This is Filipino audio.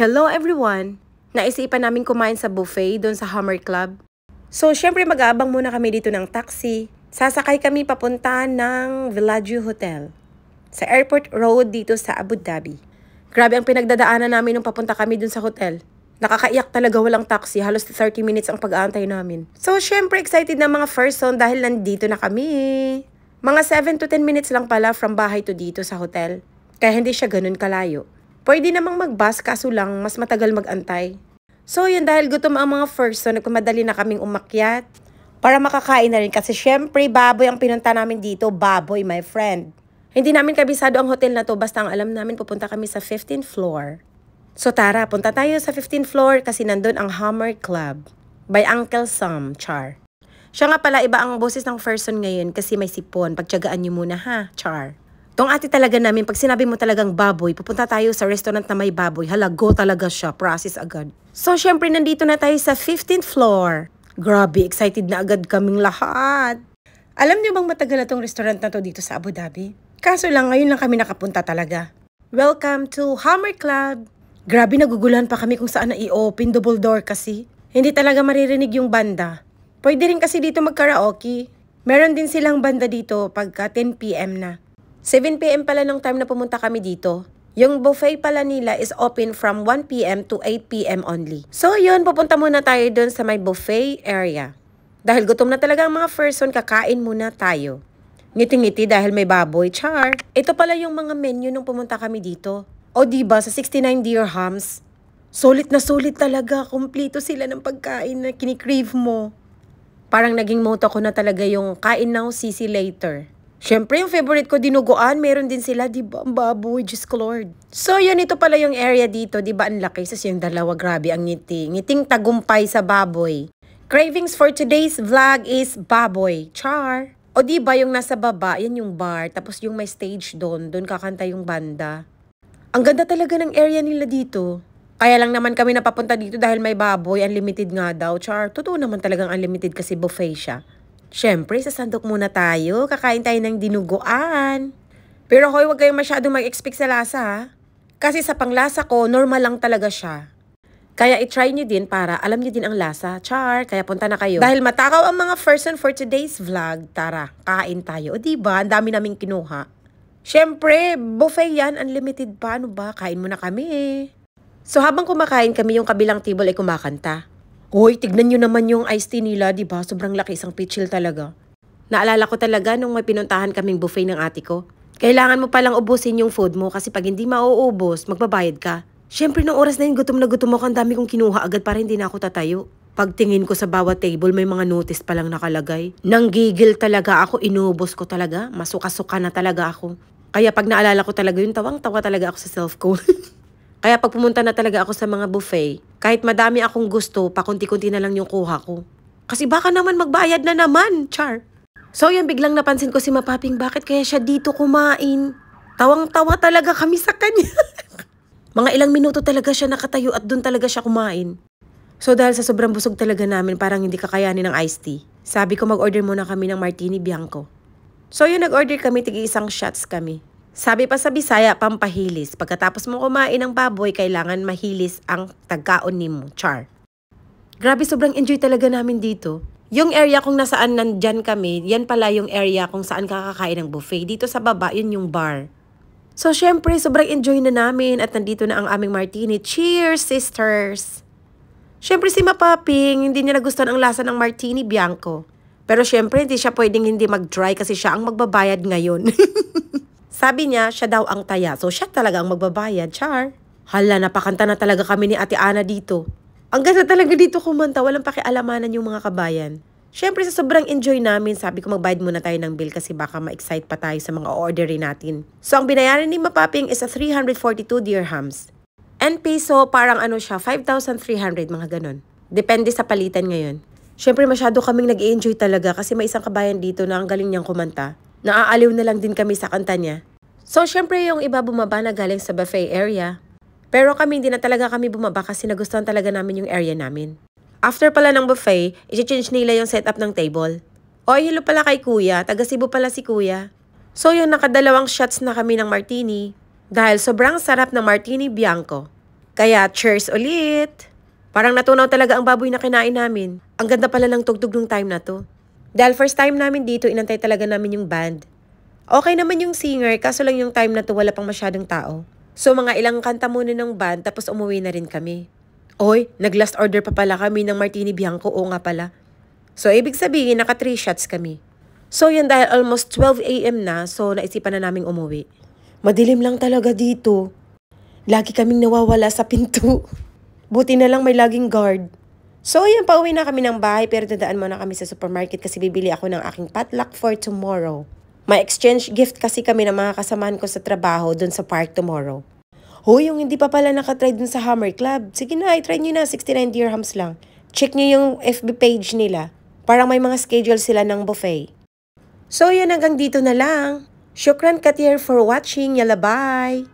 Hello everyone! Naisipan namin kumain sa buffet doon sa Hammer Club. So, syempre mag-aabang muna kami dito ng taxi. Sasakay kami papunta ng Villaggio Hotel sa Airport Road dito sa Abu Dhabi. Grabe ang pinagdadaanan namin nung papunta kami doon sa hotel. Nakakaiyak talaga, walang taxi. Halos 30 minutes ang pag-aantay namin. So, syempre excited na mga person dahil nandito na kami. Mga 7 to 10 minutes lang pala from bahay to dito sa hotel. Kaya hindi siya ganun kalayo. Pwede namang mag-bus kaso lang mas matagal mag-antay. So yun, dahil gutom ang mga first, so nagmamadali na kaming umakyat para makakain na rin. Kasi syempre baboy ang pinunta namin dito, baboy my friend. Hindi namin kabisado ang hotel na to, basta ang alam namin pupunta kami sa 15th floor. So tara, punta tayo sa 15th floor kasi nandun ang Hammer Club by Uncle Sam, Char. Siya nga pala, iba ang boses ng person ngayon kasi may sipon. Pagtiyagaan niyo muna ha, Char. Tong ate talaga namin, pag sinabi mo talagang baboy, pupunta tayo sa restaurant na may baboy. Halago talaga siya, process agad. So, syempre, nandito na tayo sa 15th floor. Grabe, excited na agad kaming lahat. Alam niyo bang matagal na tong restaurant na to dito sa Abu Dhabi? Kaso lang, ngayon lang kami nakapunta talaga. Welcome to Hammer Club. Grabe, naguguluhan pa kami kung saan na i-open, double door kasi. Hindi talaga maririnig yung banda. Pwede rin kasi dito mag-karaoke. Meron din silang banda dito pagka 10 PM na. 7 PM pala nung time na pumunta kami dito. Yung buffet pala nila is open from 1 PM to 8 PM only. So yun, pupunta muna tayo dun sa may buffet area. Dahil gutom na talaga ang mga person, kakain muna tayo. Ngiti-ngiti dahil may baboy, Char. Ito pala yung mga menu nung pumunta kami dito. O diba, sa 69 dirhams. Sulit na sulit talaga. Kompleto sila ng pagkain na kinikrave mo. Parang naging motto ko na talaga yung kain now, sisi later. Siyempre, yung favorite ko, dinuguan. Meron din sila, diba? Ang baboy, Diyos ko Lord. So, yun, ito pala yung area dito. Diba, ang laki. Sas yung dalawa, grabe ang ngiti. Ngiting tagumpay sa baboy. Cravings for today's vlog is baboy. Char. O diba, yung nasa baba, yan yung bar. Tapos yung may stage doon. Doon kakanta yung banda. Ang ganda talaga ng area nila dito. Kaya lang naman kami napapunta dito dahil may baboy. Unlimited nga daw. Char, totoo naman talagang unlimited kasi buffet siya. Siyempre, sasandok muna tayo. Kakain tayo ng dinuguan. Pero hoy, huwag kayong masyadong mag-expect sa lasa ha. Kasi sa panglasa ko, normal lang talaga siya. Kaya i-try nyo din para alam nyo din ang lasa. Char, kaya punta na kayo. Dahil matakaw ang mga person for today's vlog, tara, kain tayo. O diba, ang dami naming kinuha. Siyempre, buffet yan, unlimited pa. Ano ba? Kain muna kami eh. So habang kumakain kami, yung kabilang table ay kumakanta. Hoy, tignan nyo naman yung iced tea nila, diba? Sobrang laki, isang pitchil talaga. Naalala ko talaga nung may pinuntahan kaming buffet ng ate ko. Kailangan mo palang ubusin yung food mo kasi pag hindi mauubos, magbabayad ka. Siyempre, nung oras na yun, gutom ako. Ang dami kong kinuha agad para hindi na ako tatayo. Pagtingin ko sa bawat table, may mga notice palang nakalagay. Nanggigil talaga ako, inubos ko talaga. Masuka-suka na talaga ako. Kaya pag naalala ko talaga yun, tawang-tawa talaga ako sa self ko. Kaya pag pumunta na talaga ako sa mga buffet, kahit madami akong gusto, pakunti-kunti na lang yung kuha ko. Kasi baka naman magbayad na naman, Char. So yan, biglang napansin ko si Mapaping, bakit kaya siya dito kumain? Tawang-tawa talaga kami sa kanya. Mga ilang minuto talaga siya nakatayo at doon talaga siya kumain. So dahil sa sobrang busog talaga namin, parang hindi kakayanin ng iced tea. Sabi ko mag-order muna kami ng Martini Bianco. So yun, nag-order kami, tig-isang shots kami. Sabi pa sa Bisaya, pampahilis. Pagkatapos mo kumain ng baboy, kailangan mahilis ang tagkaon ni mo, Char. Grabe, sobrang enjoy talaga namin dito. Yung area kung nasaan nandyan kami, yan pala yung area kung saan kakakain ng buffet. Dito sa baba, yun yung bar. So, syempre, sobrang enjoy na namin at nandito na ang aming martini. Cheers, sisters! Syempre, si Mapaping, hindi niya nagustuhan ang lasa ng Martini Bianco. Pero syempre, hindi siya pwedeng hindi mag-dry kasi siya ang magbabayad ngayon. Sabi niya, siya daw ang taya. So, siya talaga ang magbabayad, Char. Hala, napakanta na talaga kami ni Ate Ana dito. Ang ganda talaga dito kumanta. Walang pakialamanan yung mga kabayan. Siyempre, sa sobrang enjoy namin, sabi ko magbayad muna tayo ng bill kasi baka ma-excite pa tayo sa mga orderin natin. So, ang binayaran ni Mapaping is a 342 dirhams. And peso, parang ano siya, 5,300, mga ganon. Depende sa palitan ngayon. Siyempre, masyado kaming nag-enjoy talaga kasi may isang kabayan dito na ang galing niyang kumanta. Naaaliw na lang din kami sa kanta niya. So, syempre yung iba bumaba na galing sa buffet area. Pero kami, hindi na talaga kami bumaba kasi nagustuhan talaga namin yung area namin. After pala ng buffet, i-change nila yung setup ng table. Oy, hello pala kay Kuya. Taga Cebu pala si Kuya. So, yun, nakadalawang shots na kami ng martini. Dahil sobrang sarap ng Martini Bianco. Kaya cheers ulit! Parang natunaw talaga ang baboy na kinain namin. Ang ganda pala ng tugtog nung time na to. Dahil first time namin dito, inantay talaga namin yung band. Okay naman yung singer, kaso lang yung time na to wala pang masyadong tao. So mga ilang kanta muna ng band, tapos umuwi na rin kami. Oy, nag-last order pa pala kami ng Martini Bianco, oo nga pala. So ibig sabihin, naka 3 shots kami. So yan dahil almost 12 a.m. na, so naisipan na naming umuwi. Madilim lang talaga dito. Lagi kaming nawawala sa pinto. Buti na lang may laging guard. So yan, pauwi na kami ng bahay pero dadaan muna kami sa supermarket kasi bibili ako ng aking potluck for tomorrow. May exchange gift kasi kami ng mga kasamahan ko sa trabaho dun sa park tomorrow. Hoy, yung hindi pa pala nakatry dun sa Hammer Club, sige na, i-try nyo na, 69 dirhams lang. Check nyo yung FB page nila. Parang may mga schedule sila ng buffet. So yan, hanggang dito na lang. Shukran Katir for watching. Yalla, bye!